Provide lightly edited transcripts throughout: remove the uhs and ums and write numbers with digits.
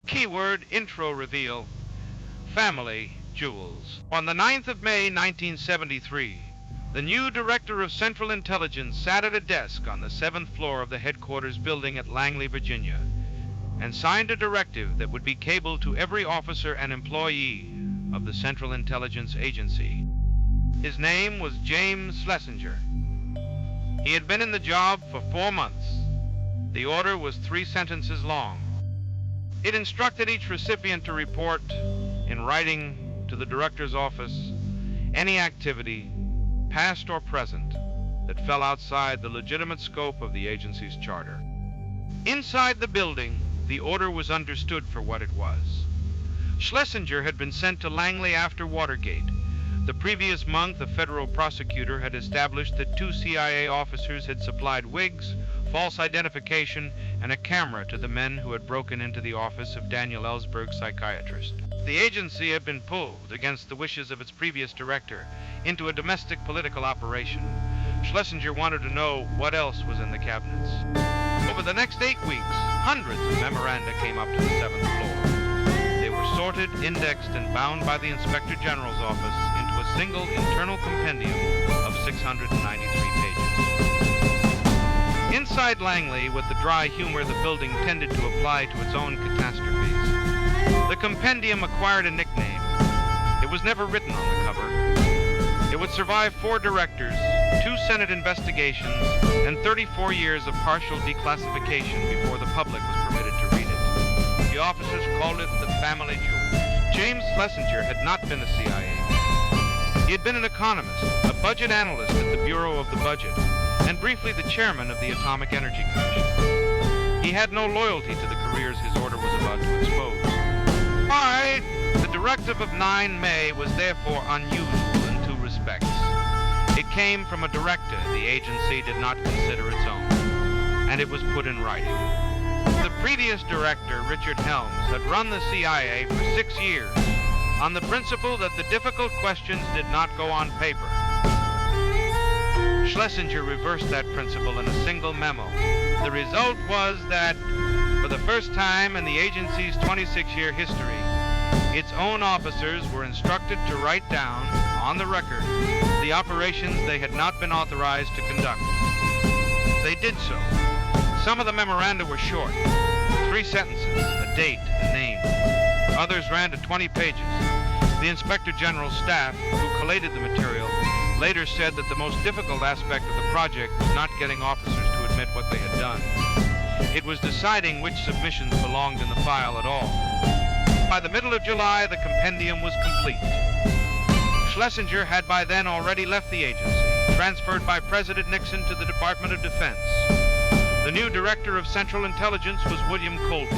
Keyword intro reveal, family jewels. On the 9th of May, 1973, the new Director of Central Intelligence sat at a desk on the 7th floor of the headquarters building at Langley, Virginia, and signed a directive that would be cabled to every officer and employee of the Central Intelligence Agency. His name was James Schlesinger. He had been in the job for 4 months. The order was 3 sentences long. It instructed each recipient to report, in writing to the director's office, any activity, past or present, that fell outside the legitimate scope of the agency's charter. Inside the building, the order was understood for what it was. Schlesinger had been sent to Langley after Watergate. The previous month, a federal prosecutor had established that 2 CIA officers had supplied wigs, false identification, and a camera to the men who had broken into the office of Daniel Ellsberg, psychiatrist. The agency had been pulled, against the wishes of its previous director, into a domestic political operation. Schlesinger wanted to know what else was in the cabinets. Over the next 8 weeks, hundreds of memoranda came up to the 7th floor. They were sorted, indexed, and bound by the Inspector General's office into a single internal compendium of 693 pages. Inside Langley, with the dry humor the building tended to apply to its own catastrophes, the compendium acquired a nickname. It was never written on the cover. It would survive 4 directors, 2 Senate investigations, and 34 years of partial declassification before the public was permitted to read it. The officers called it the family jewel. James Schlesinger had not been a CIA man. He had been an economist, a budget analyst at the Bureau of the Budget, and briefly the chairman of the Atomic Energy Commission. He had no loyalty to the careers his order was about to expose. All right, the directive of 9 May was therefore unusual in 2 respects. It came from a director the agency did not consider its own, and it was put in writing. The previous director, Richard Helms, had run the CIA for 6 years on the principle that the difficult questions did not go on paper. Schlesinger reversed that principle in a single memo. The result was that, for the first time in the agency's 26-year history, its own officers were instructed to write down, on the record, the operations they had not been authorized to conduct. They did so. Some of the memoranda were short, 3 sentences, a date, a name. Others ran to 20 pages. The Inspector General's staff, who collated the material, later said that the most difficult aspect of the project was not getting officers to admit what they had done. It was deciding which submissions belonged in the file at all. By the middle of July, the compendium was complete. Schlesinger had by then already left the agency, transferred by President Nixon to the Department of Defense. The new Director of Central Intelligence was William Colby.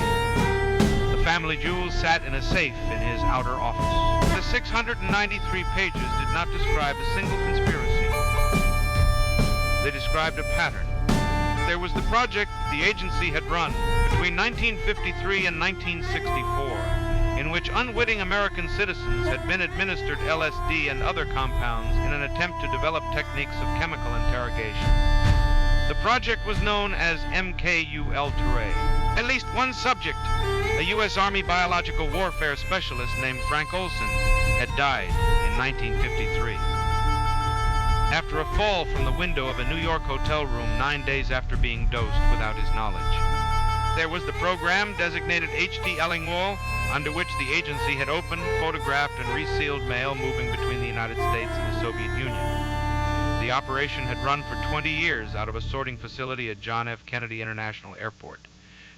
The family jewels sat in a safe in his outer office. The 693 pages did not describe a single conspiracy. They described a pattern. There was the project the agency had run between 1953 and 1964, in which unwitting American citizens had been administered LSD and other compounds in an attempt to develop techniques of chemical interrogation. The project was known as MKUL-Ture. At least one subject, a U.S. Army biological warfare specialist named Frank Olson, had died in 1953. After a fall from the window of a New York hotel room 9 days after being dosed without his knowledge. There was the program designated H.T. Ellingwall, under which the agency had opened, photographed, and resealed mail moving between the United States and the Soviet Union. The operation had run for 20 years out of a sorting facility at John F. Kennedy International Airport.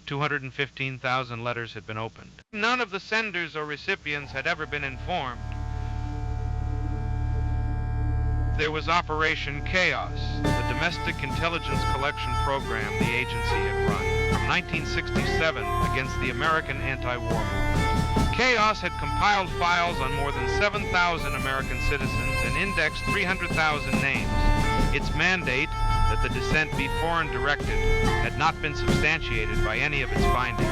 215,000 letters had been opened. None of the senders or recipients had ever been informed. There was Operation Chaos, the domestic intelligence collection program the agency had run from 1967 against the American anti-war movement. Chaos had compiled files on more than 7,000 American citizens and indexed 300,000 names. Its mandate, that the descent be foreign directed, had not been substantiated by any of its findings.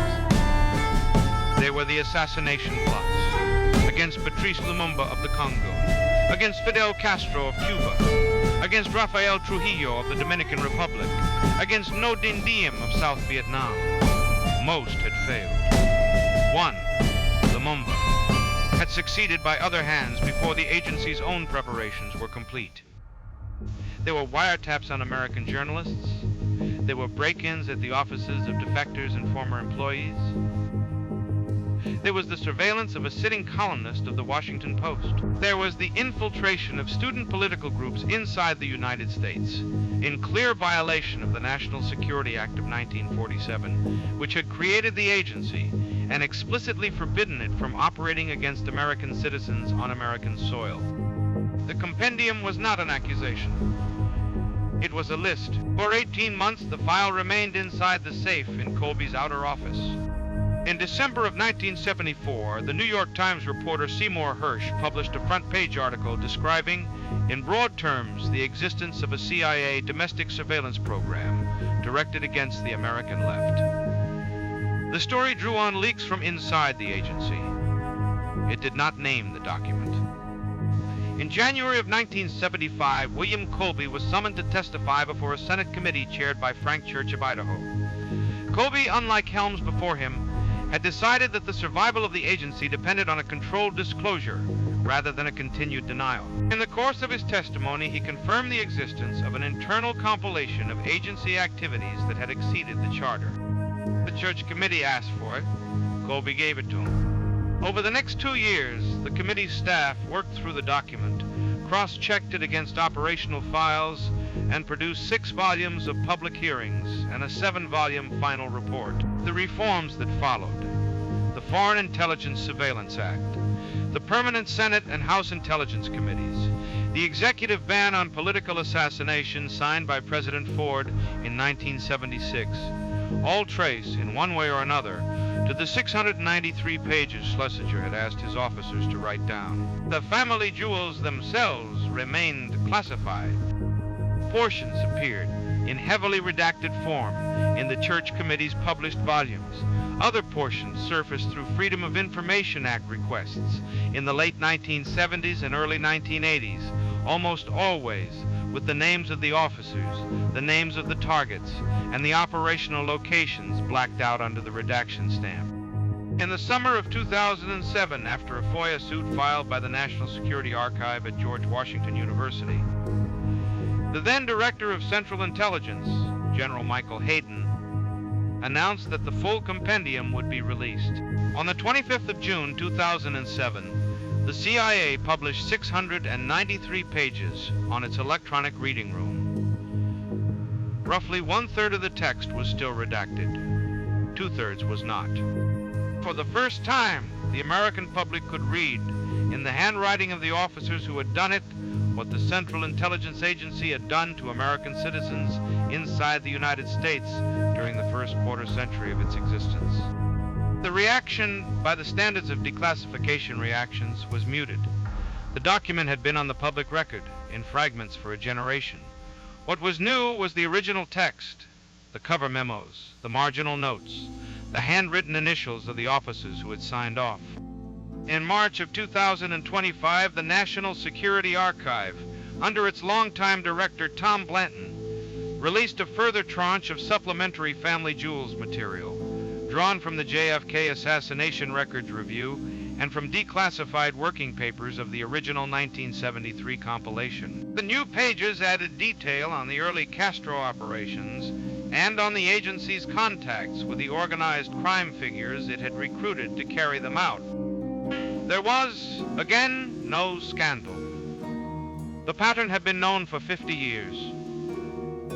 There were the assassination plots against Patrice Lumumba of the Congo, against Fidel Castro of Cuba, against Rafael Trujillo of the Dominican Republic, against Ngo Dinh Diem of South Vietnam. Most had failed. One, Lumumba, had succeeded by other hands before the agency's own preparations were complete. There were wiretaps on American journalists. There were break-ins at the offices of defectors and former employees. There was the surveillance of a sitting columnist of the Washington Post. There was the infiltration of student political groups inside the United States, in clear violation of the National Security Act of 1947, which had created the agency and explicitly forbidden it from operating against American citizens on American soil. The compendium was not an accusation. It was a list. For 18 months, the file remained inside the safe in Colby's outer office. In December of 1974, the New York Times reporter Seymour Hersh published a front-page article describing, in broad terms, the existence of a CIA domestic surveillance program directed against the American left. The story drew on leaks from inside the agency. It did not name the document. In January of 1975, William Colby was summoned to testify before a Senate committee chaired by Frank Church of Idaho. Colby, unlike Helms before him, had decided that the survival of the agency depended on a controlled disclosure rather than a continued denial. In the course of his testimony, he confirmed the existence of an internal compilation of agency activities that had exceeded the charter. The Church committee asked for it. Colby gave it to him. Over the next 2 years, the committee's staff worked through the document, cross-checked it against operational files, and produced 6 volumes of public hearings and a 7-volume final report. The reforms that followed: the Foreign Intelligence Surveillance Act, the Permanent Senate and House Intelligence Committees, the executive ban on political assassination signed by President Ford in 1976, all trace, in one way or another, to the 693 pages Schlesinger had asked his officers to write down. The family jewels themselves remained classified. Portions appeared in heavily redacted form in the Church Committee's published volumes. Other portions surfaced through Freedom of Information Act requests in the late 1970s and early 1980s, almost always with the names of the officers, the names of the targets, and the operational locations blacked out under the redaction stamp. In the summer of 2007, after a FOIA suit filed by the National Security Archive at George Washington University, the then Director of Central Intelligence, General Michael Hayden, announced that the full compendium would be released. On the 25th of June 2007, the CIA published 693 pages on its electronic reading room. Roughly 1/3 of the text was still redacted. 2/3 was not. For the first time, the American public could read, in the handwriting of the officers who had done it, what the Central Intelligence Agency had done to American citizens inside the United States during the first quarter-century of its existence. The reaction by the standards of declassification reactions was muted. The document had been on the public record in fragments for a generation. What was new was the original text, the cover memos, the marginal notes, the handwritten initials of the officers who had signed off. In March of 2025, the National Security Archive, under its longtime director Tom Blanton, released a further tranche of supplementary family jewels material, drawn from the JFK Assassination Records Review and from declassified working papers of the original 1973 compilation. The new pages added detail on the early Castro operations and on the agency's contacts with the organized crime figures it had recruited to carry them out. There was, again, no scandal. The pattern had been known for 50 years.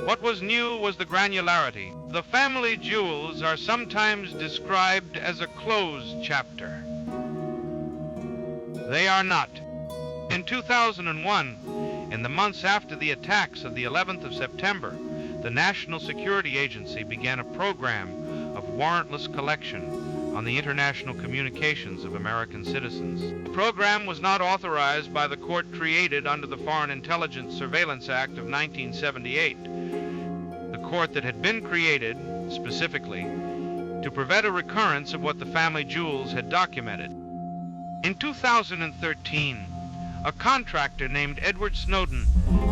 What was new was the granularity. The family jewels are sometimes described as a closed chapter. They are not. In 2001, in the months after the attacks of the 11th of September, the National Security Agency began a program of warrantless collection on the international communications of American citizens. The program was not authorized by the court created under the Foreign Intelligence Surveillance Act of 1978, the court that had been created, specifically, to prevent a recurrence of what the family jewels had documented. In 2013, a contractor named Edward Snowden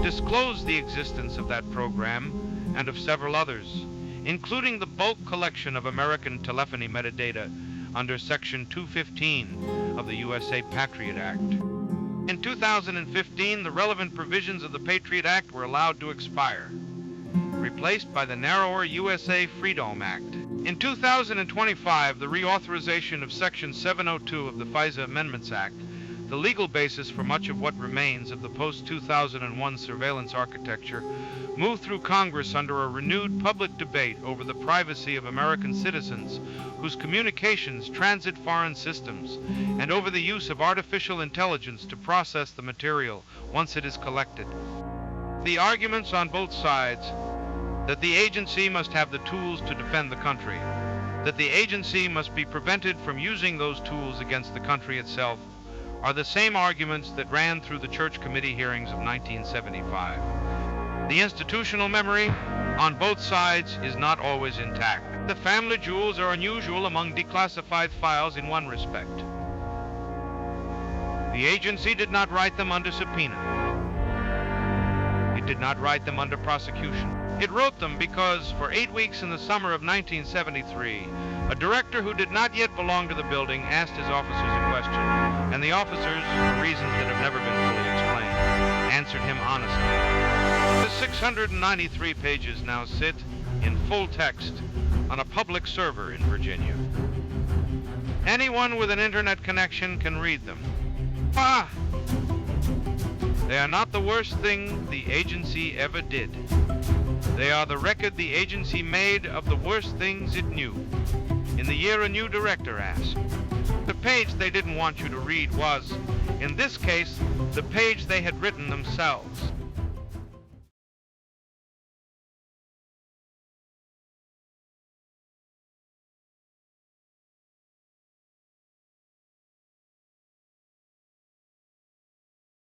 disclosed the existence of that program and of several others, including the bulk collection of American telephony metadata under Section 215 of the USA Patriot Act. In 2015, the relevant provisions of the Patriot Act were allowed to expire, replaced by the narrower USA Freedom Act. In 2025, the reauthorization of Section 702 of the FISA Amendments Act, the legal basis for much of what remains of the post-2001 surveillance architecture, moved through Congress under a renewed public debate over the privacy of American citizens whose communications transit foreign systems, and over the use of artificial intelligence to process the material once it is collected. The arguments on both sides that the agency must have the tools to defend the country, that the agency must be prevented from using those tools against the country itself, are the same arguments that ran through the Church Committee hearings of 1975. The institutional memory on both sides is not always intact. The family jewels are unusual among declassified files in one respect. The agency did not write them under subpoena. It did not write them under prosecution. It wrote them because for 8 weeks in the summer of 1973, a director who did not yet belong to the building asked his officers a question, and the officers, for reasons that have never been fully explained, answered him honestly. The 693 pages now sit in full text on a public server in Virginia. Anyone with an internet connection can read them. Ah! They are not the worst thing the agency ever did. They are the record the agency made of the worst things it knew. In the year a new director asked. The page they didn't want you to read was, in this case, the page they had written themselves.